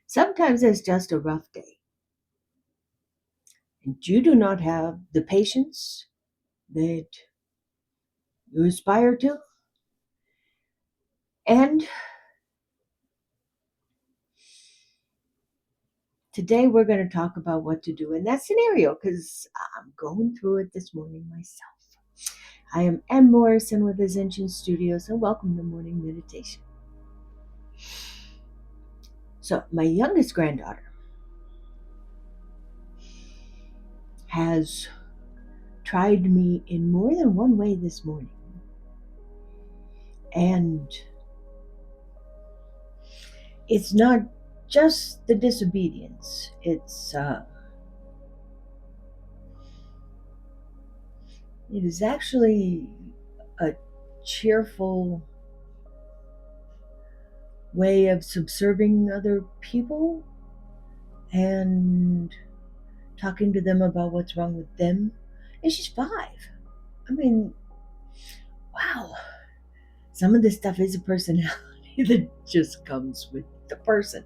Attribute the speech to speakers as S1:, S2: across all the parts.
S1: Sometimes it's just a rough day, and you do not have the patience that you aspire to. And today we're going to talk about what to do in that scenario because I'm going through it this morning myself. I am M. Morrison with Ahzhension Studios, and welcome to Morning Meditation. So, my youngest granddaughter has tried me in more than one way this morning. And it's not just the disobedience, it is actually a cheerful way of subserving other people and talking to them about what's wrong with them. And she's 5. I mean, wow. Some of this stuff is a personality that just comes with the person.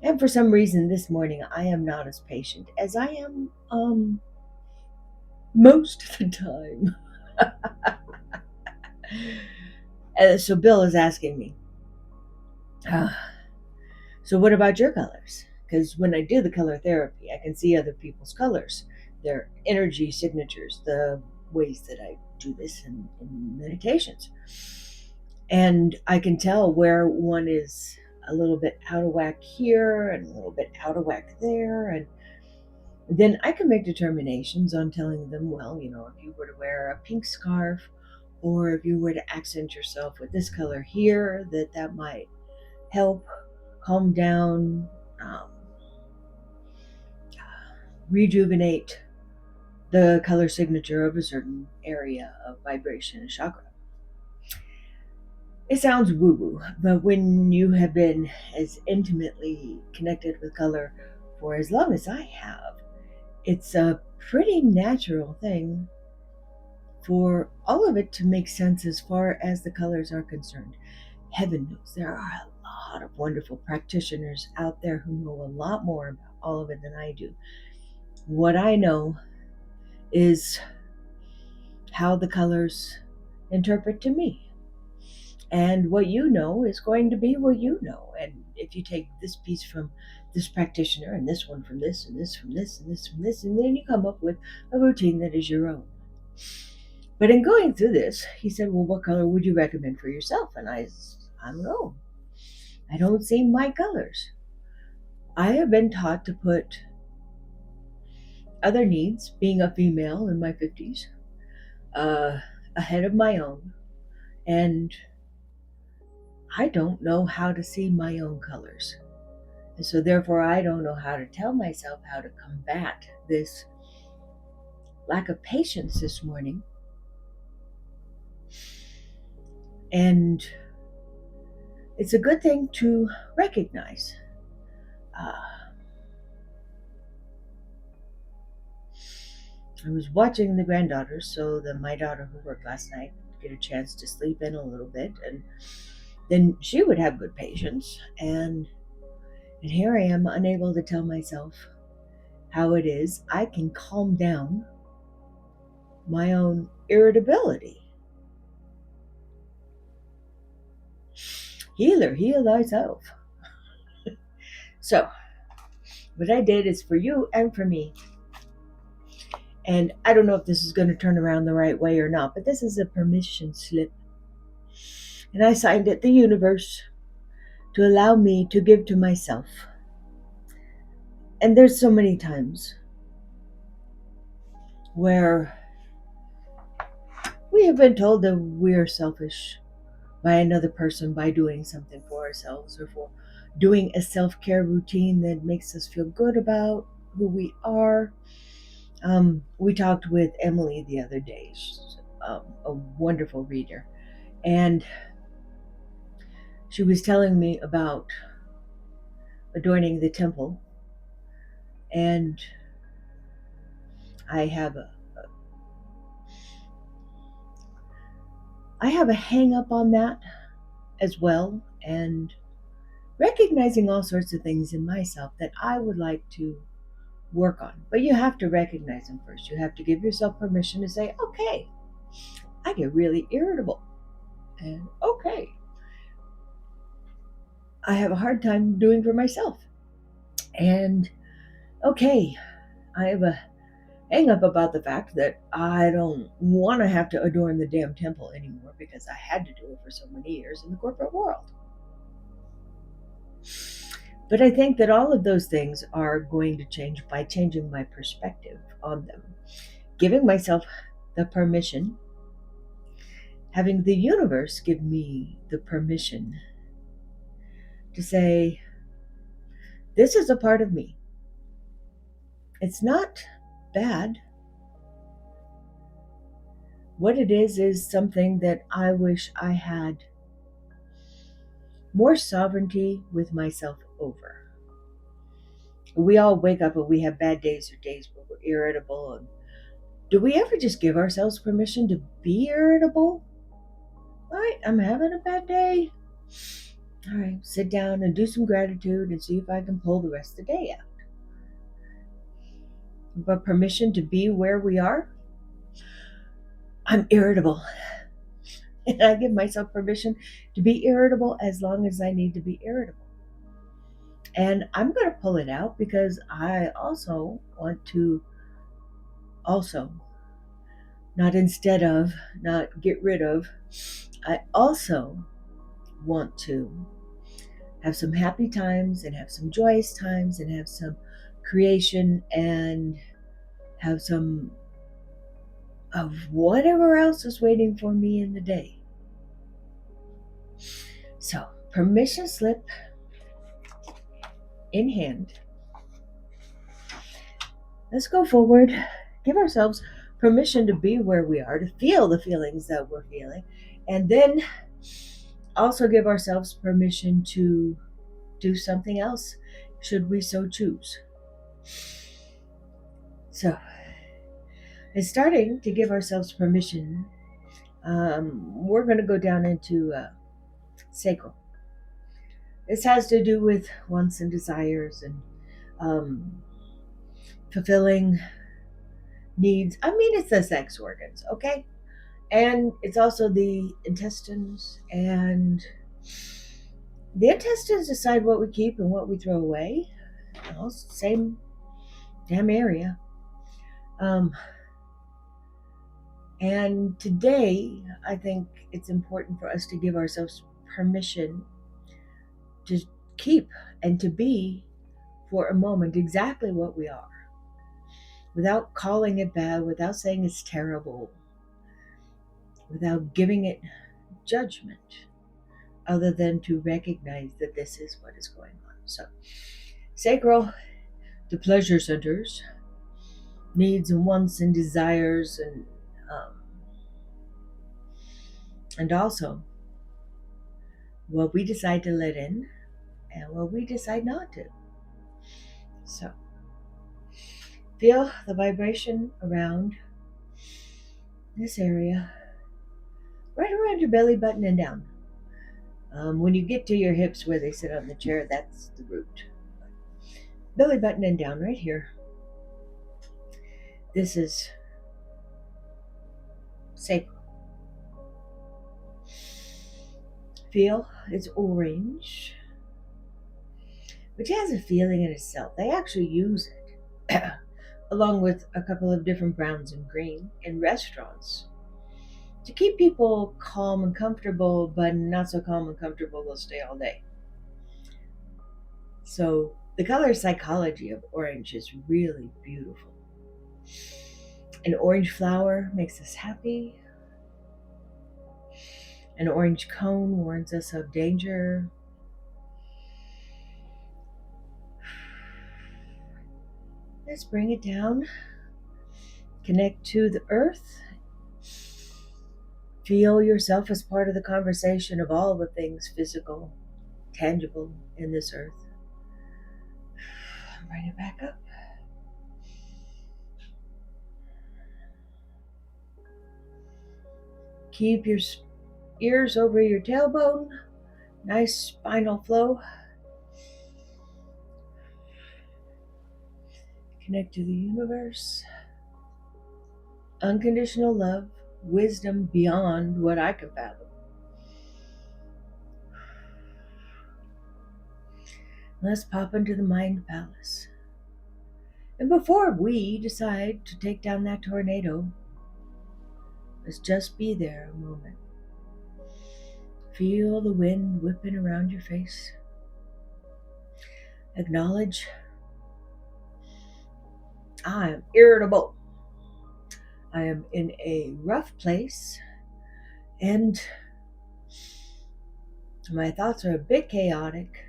S1: And for some reason this morning I am not as patient as I am most of the time. So Bill is asking me, so what about your colors? Because when I do the color therapy, I can see other people's colors, their energy signatures, the ways that I do this in meditations. And I can tell where one is a little bit out of whack here and a little bit out of whack there. And then I can make determinations on telling them, well, if you were to wear a pink scarf or if you were to accent yourself with this color here, that might help calm down, um, rejuvenate the color signature of a certain area of vibration and chakra. It sounds woo woo, but when you have been as intimately connected with color for as long as I have, it's a pretty natural thing for all of it to make sense as far as the colors are concerned. Heaven knows there are a lot of wonderful practitioners out there who know a lot more about all of it than I do. What I know is how the colors interpret to me. And what you know is going to be what you know. And if you take this piece from this practitioner and this one from this and this from this and this from this, and then you come up with a routine that is your own. But in going through this, he said, well, what color would you recommend for yourself? And I don't know. I don't see my colors. I have been taught to put other needs, being a female in my 50s, uh, ahead of my own. And I don't know how to see my own colors. And so, therefore, I don't know how to tell myself how to combat this lack of patience this morning. And it's a good thing to recognize. Uh, I was watching the granddaughters so that my daughter who worked last night would get a chance to sleep in a little bit, and then she would have good patience. And here I am, unable to tell myself how it is I can calm down my own irritability. Healer, heal thyself. So, what I did is for you and for me. And I don't know if this is going to turn around the right way or not, but this is a permission slip. And I signed it, the universe, to allow me to give to myself. And there's so many times where we have been told that we're selfish by another person by doing something for ourselves or for doing a self-care routine that makes us feel good about who we are. We talked with Emily the other day. She's a wonderful reader, and she was telling me about adorning the temple. And I have a hang up on that as well, and recognizing all sorts of things in myself that I would like to work on. But you have to recognize them first. You have to give yourself permission to say, okay, I get really irritable. And okay, I have a hard time doing for myself. And okay, I have a hang up about the fact that I don't want to have to adorn the damn temple anymore because I had to do it for so many years in the corporate world. But I think that all of those things are going to change by changing my perspective on them, giving myself the permission, having the universe give me the permission to say, this is a part of me. It's not bad. What it is something that I wish I had more sovereignty with myself over. We all wake up and we have bad days or days where we're irritable. And do we ever just give ourselves permission to be irritable? All right, I'm having a bad day. All right, sit down and do some gratitude and see if I can pull the rest of the day out. But permission to be where we are. I'm irritable. And I give myself permission to be irritable as long as I need to be irritable. And I'm going to pull it out because I also want to also, not instead of, not get rid of, I also want to have some happy times and have some joyous times and have some creation and have some of whatever else is waiting for me in the day. So, permission slip in hand. Let's go forward. Give ourselves permission to be where we are, to feel the feelings that we're feeling, and then also give ourselves permission to do something else should we so choose. So, in starting to give ourselves permission, we're going to go down into sacral. This has to do with wants and desires and um, fulfilling needs. I mean, it's the sex organs, okay? And it's also the intestines, and the intestines decide what we keep and what we throw away. Same damn area. Um, and today, I think it's important for us to give ourselves permission to keep and to be for a moment exactly what we are without calling it bad, without saying it's terrible, without giving it judgment, other than to recognize that this is what is going on. So, sacral, the pleasure centers, needs and wants and desires, um, and also what we decide to let in and what we decide not to. So, feel the vibration around this area, right around your belly button and down. When you get to your hips where they sit on the chair, that's the root. Belly button and down right here. This is sacral. Feel it's orange, which has a feeling in itself. They actually use it along with a couple of different browns and green in restaurants to keep people calm and comfortable, but not so calm and comfortable they'll stay all day. So the color psychology of orange is really beautiful. An orange flower makes us happy. An orange cone warns us of danger. Let's bring it down. Connect to the earth. Feel yourself as part of the conversation of all the things physical, tangible in this earth. Bring it back up. Keep your ears over your tailbone. Nice spinal flow. Connect to the universe. Unconditional love, wisdom beyond what I can fathom. Let's pop into the mind palace. And before we decide to take down that tornado, let's just be there a moment. Feel the wind whipping around your face. Acknowledge I am irritable. I am in a rough place and my thoughts are a bit chaotic.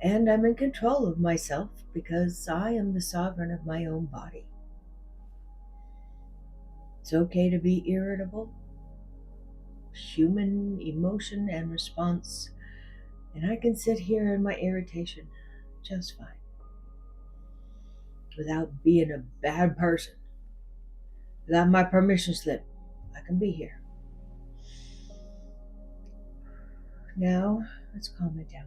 S1: And I'm in control of myself because I am the sovereign of my own body. It's okay to be irritable. Human emotion and response. And I can sit here in my irritation just fine without being a bad person. Without my permission slip, I can be here. Now, let's calm it down.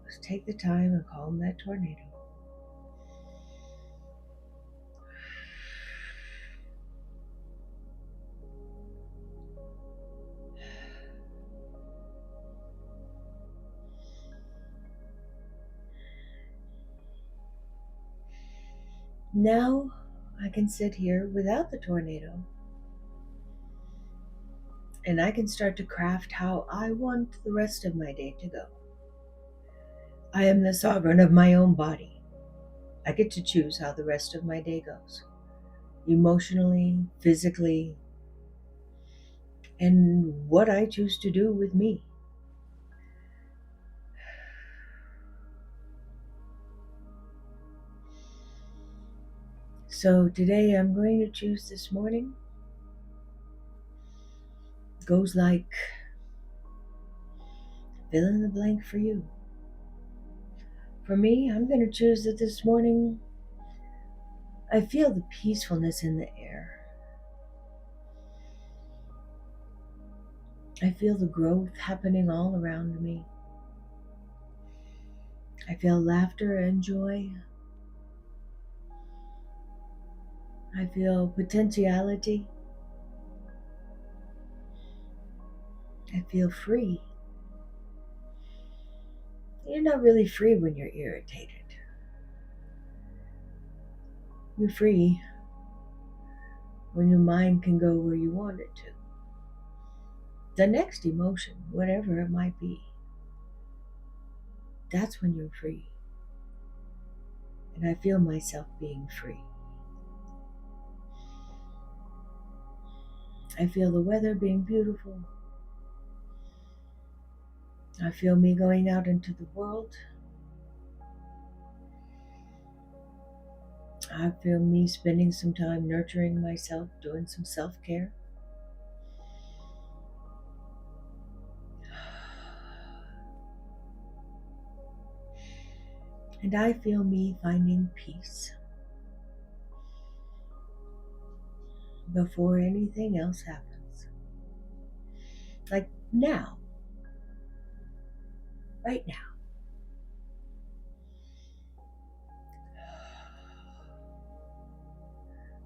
S1: Let's take the time and calm that tornado. Now, I can sit here without the tornado and I can start to craft how I want the rest of my day to go. I am the sovereign of my own body. I get to choose how the rest of my day goes, emotionally, physically, and what I choose to do with me. So today I'm going to choose this morning. Goes like fill in the blank for you. For me, I'm going to choose that this morning I feel the peacefulness in the air. I feel the growth happening all around me. I feel laughter and joy. I feel potentiality. I feel free. You're not really free when you're irritated. You're free when your mind can go where you want it to. The next emotion, whatever it might be, that's when you're free. And I feel myself being free. I feel the weather being beautiful. I feel me going out into the world. I feel me spending some time nurturing myself, doing some self-care. And I feel me finding peace before anything else happens. Like now, right now.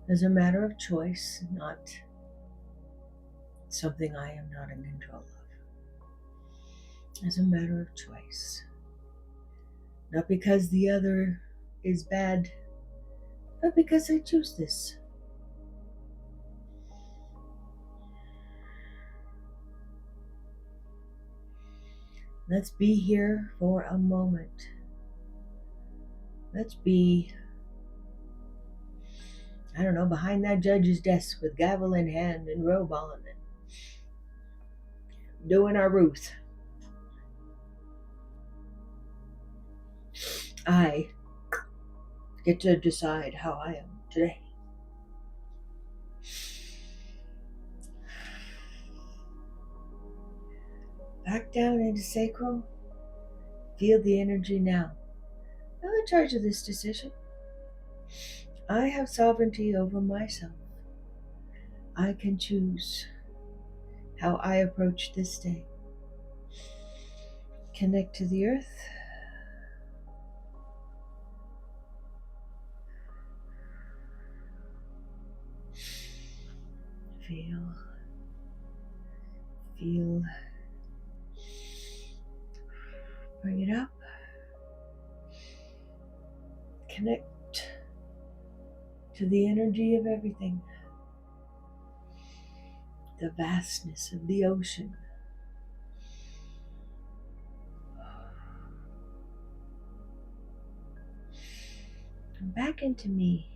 S1: As a matter of choice, not something I am not in control of. As a matter of choice. Not because the other is bad, but because I choose this. Let's be here for a moment. Let's be, I don't know, behind that judge's desk with gavel in hand and robe on and doing our Ruth. I get to decide how I am today. Back down into sacral. Feel the energy now. I'm in charge of this decision. I have sovereignty over myself. I can choose how I approach this day. Connect to the earth. Feel, feel, bring it up. Connect to the energy of everything, the vastness of the ocean. And back into me.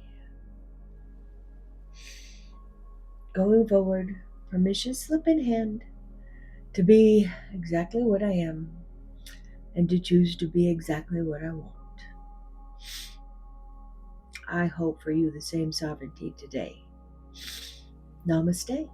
S1: Going forward, permission slip in hand to be exactly what I am and to choose to be exactly what I want. I hope for you the same sovereignty today. Namaste.